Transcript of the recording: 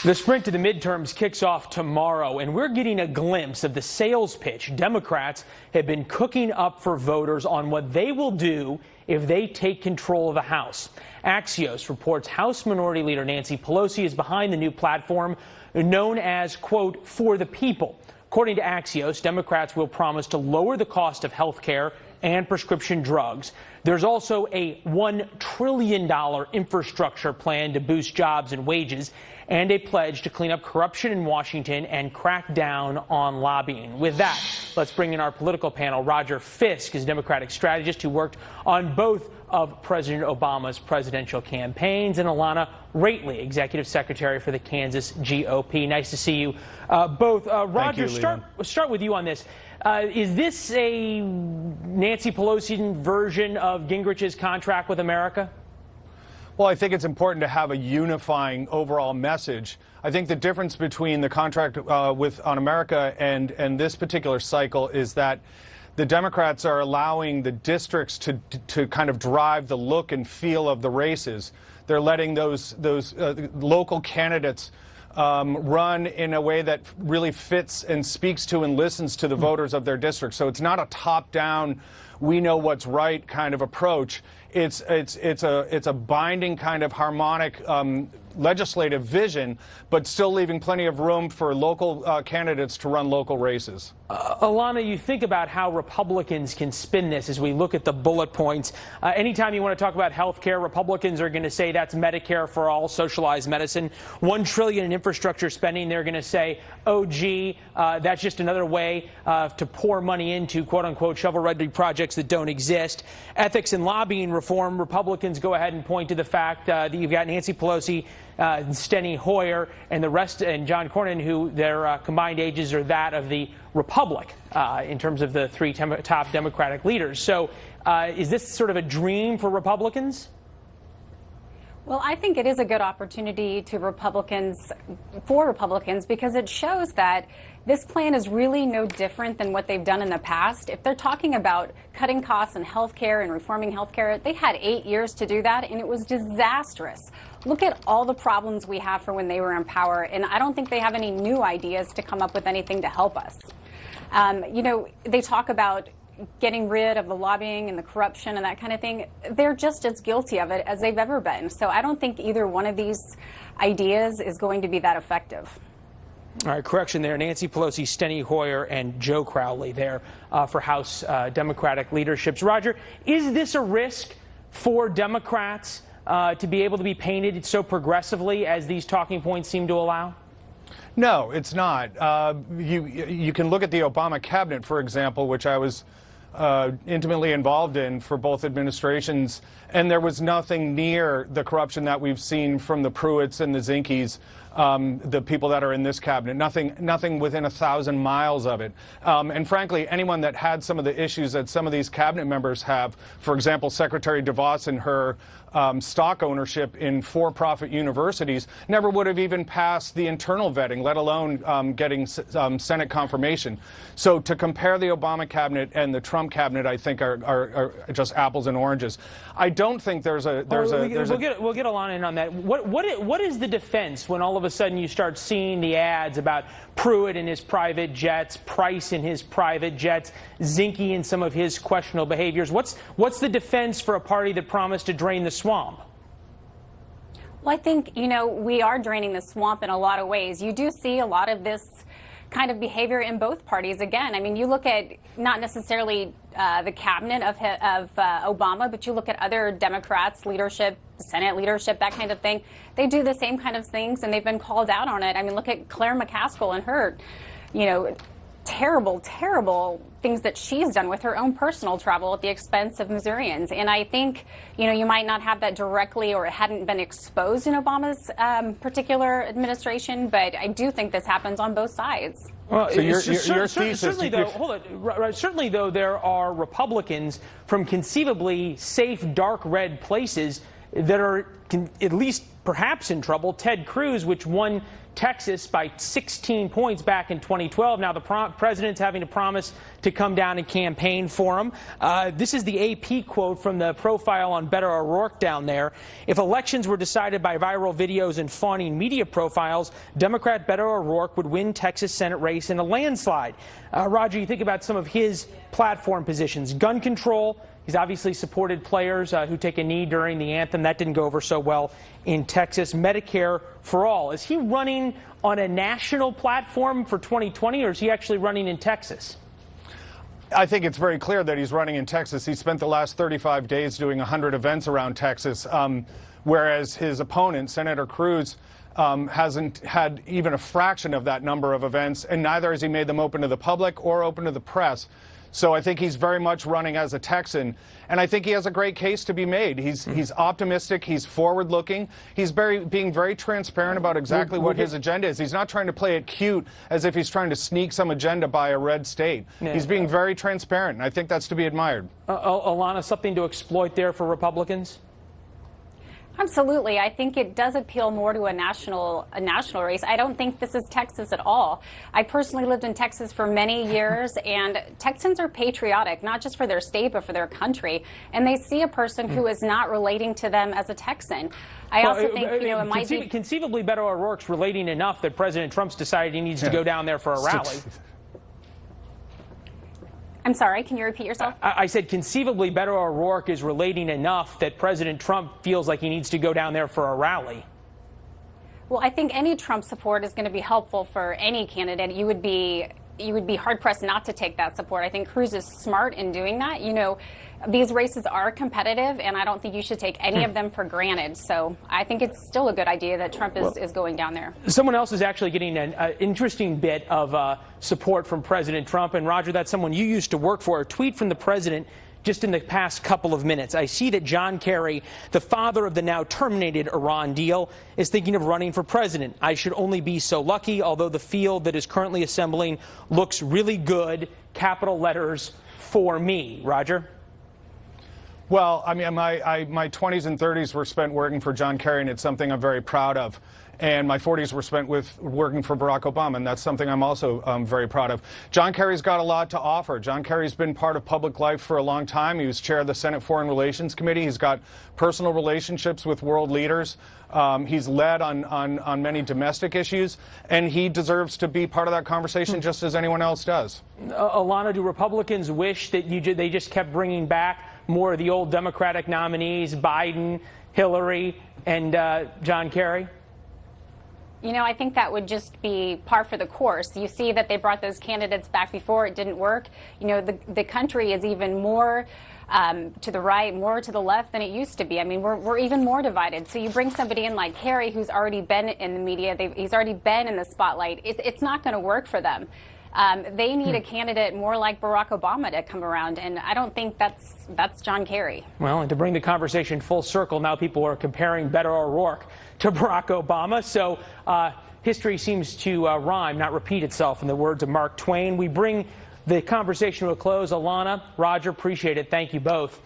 The sprint to the midterms kicks off tomorrow, and we're getting a glimpse of the sales pitch Democrats have been cooking up for voters on what they will do if they take control of the House. Axios reports House Minority Leader Nancy Pelosi is behind the new platform known as, quote, for the people. According to Axios, Democrats will promise to lower the cost of health care and prescription drugs. There's also a $1 trillion infrastructure plan to boost jobs and wages, and a pledge to clean up corruption in Washington and crack down on lobbying. With that, let's bring in our political panel. Roger Fisk is a Democratic strategist who worked on both of President Obama's presidential campaigns, and Alana Roethle, executive secretary for the Kansas GOP. Nice to see you both. Roger, start with you on this. Is this a Nancy Pelosi version of Gingrich's contract with America? Well, I think it's important to have a unifying overall message. I think the difference between the contract on America and this particular cycle is that the Democrats are allowing the districts to kind of drive the look and feel of the races. They're letting those local candidates run in a way that really fits and speaks to and listens to the voters of their district. So it's not a top-down, we know what's right kind of approach. It's a binding kind of harmonic legislative vision, but still leaving plenty of room for local candidates to run local races. Alana, you think about how Republicans can spin this as we look at the bullet points. Anytime you want to talk about health care, Republicans are going to say that's Medicare for all, socialized medicine. $1 trillion in infrastructure spending, they're going to say, oh, gee, that's just another way to pour money into, quote-unquote, shovel-ready projects that don't exist. Ethics and lobbying reform, Republicans go ahead and point to the fact that you've got Nancy Pelosi, Steny Hoyer, and the rest, and John Cornyn, who their combined ages are that of the Republic in terms of the three top Democratic leaders. So is this sort of a dream for Republicans? Well, I think it is a good opportunity for Republicans because it shows that this plan is really no different than what they've done in the past. If they're talking about cutting costs in health care and reforming health care, they had 8 years to do that, and it was disastrous. Look at all the problems we have for when they were in power, and I don't think they have any new ideas to come up with anything to help us. You know, they talk about getting rid of the lobbying and the corruption and that kind of thing. They're just as guilty of it as they've ever been. So I don't think either one of these ideas is going to be that effective. All right, correction there. Nancy Pelosi, Steny Hoyer, and Joe Crowley there for House Democratic leaderships. Roger, is this a risk for Democrats to be able to be painted so progressively as these talking points seem to allow? No, it's not. You can look at the Obama cabinet, for example, which I was intimately involved in for both administrations, and there was nothing near the corruption that we've seen from the Pruitts and the Zinke's, the people that are in this cabinet. Nothing within 1,000 miles of it. And frankly, anyone that had some of the issues that some of these cabinet members have, for example, Secretary DeVos and her stock ownership in for-profit universities, never would have even passed the internal vetting, let alone getting Senate confirmation. So to compare the Obama cabinet and the Trump cabinet, I think are just apples and oranges. I don't think we'll get Alana in on that. What is the defense when all of a sudden you start seeing the ads about Pruitt and his private jets, Price and his private jets, Zinke and some of his questionable behaviors? What's the defense for a party that promised to drain the swamp? Well, I think, you know, we are draining the swamp in a lot of ways. You do see a lot of this kind of behavior in both parties. Again, I mean, you look at not necessarily the cabinet of Obama, but you look at other Democrats, leadership, Senate leadership, that kind of thing. They do the same kind of things, and they've been called out on it. I mean, look at Claire McCaskill and her, you know, terrible things that she's done with her own personal travel at the expense of Missourians. And I think, you know, you might not have that directly, or it hadn't been exposed in Obama's particular administration, but I do think this happens on both sides. Well, so your thesis, certainly, though, hold on. Certainly, though, there are Republicans from conceivably safe, dark red places that are at least perhaps in trouble. Ted Cruz, which won Texas by 16 points back in 2012. Now the president's having to promise to come down and campaign for him. This is the AP quote from the profile on Beto O'Rourke down there. If elections were decided by viral videos and fawning media profiles, Democrat Beto O'Rourke would win Texas Senate race in a landslide. Roger, you think about some of his platform positions. Gun control. He's obviously supported players who take a knee during the anthem. That didn't go over so well in Texas. Medicare for all. Is he running on a national platform for 2020, or is he actually running in Texas? I think it's very clear that he's running in Texas. He spent the last 35 days doing 100 events around Texas, whereas his opponent, Senator Cruz, hasn't had even a fraction of that number of events, and neither has he made them open to the public or open to the press. So I think he's very much running as a Texan, and I think he has a great case to be made. He's optimistic, he's forward-looking, he's being very transparent about exactly what his agenda is. He's not trying to play it cute as if he's trying to sneak some agenda by a red state. He's being very transparent, and I think that's to be admired. Alana, something to exploit there for Republicans? Absolutely. I think it does appeal more to a national race. I don't think this is Texas at all. I personally lived in Texas for many years, and Texans are patriotic, not just for their state, but for their country. And they see a person who is not relating to them as a Texan. I also think, it might be... Conceivably, Beto O'Rourke's relating enough that President Trump's decided he needs to go down there for a rally. I'm sorry, can you repeat yourself? I said conceivably Beto O'Rourke is relating enough that President Trump feels like he needs to go down there for a rally. Well, I think any Trump support is going to be helpful for any candidate. You would be hard-pressed not to take that support. I think Cruz is smart in doing that. You know, these races are competitive, and I don't think you should take any of them for granted. So I think it's still a good idea that Trump is going down there. Someone else is actually getting an interesting bit of support from President Trump. And, Roger, that's someone you used to work for. A tweet from the president just in the past couple of minutes. I see that John Kerry, the father of the now terminated Iran deal, is thinking of running for president. I should only be so lucky, although the field that is currently assembling looks really good. Capital letters for me. Roger? Well, I mean, my 20s and 30s were spent working for John Kerry, and it's something I'm very proud of. And my 40s were spent with working for Barack Obama, and that's something I'm also very proud of. John Kerry's got a lot to offer. John Kerry's been part of public life for a long time. He was chair of the Senate Foreign Relations Committee. He's got personal relationships with world leaders. He's led on many domestic issues, and he deserves to be part of that conversation just as anyone else does. Alana, do Republicans wish that they just kept bringing back more of the old Democratic nominees, Biden, Hillary, and John Kerry? You know, I think that would just be par for the course. You see that they brought those candidates back before. It didn't work. You know, the country is even more to the right, more to the left than it used to be. I mean, we're even more divided. So you bring somebody in like Kerry, who's already been in the media, he's already been in the spotlight. It's not going to work for them. They need a candidate more like Barack Obama to come around, and I don't think that's John Kerry. Well, and to bring the conversation full circle, now people are comparing Beto O'Rourke to Barack Obama. So history seems to rhyme, not repeat itself, in the words of Mark Twain. We bring the conversation to a close. Alana, Roger, appreciate it. Thank you both.